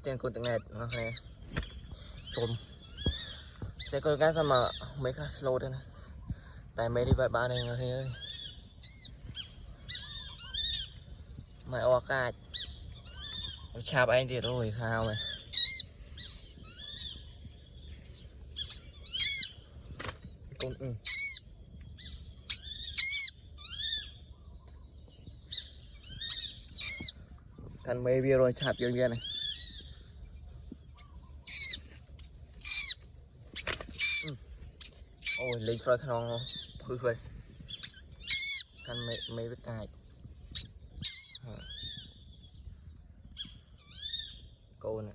tiền cô từng ngày nó hay trộm thế cô cái sao mà mấy cái slow đây này tại mấy đi vài ba này người ơi mày o cài chào anh thì rồi sao mày cũng cần mấy bia rồi chạp dương này ôi lấy rồi thằng phơi phơi cần mấy cái cài cô này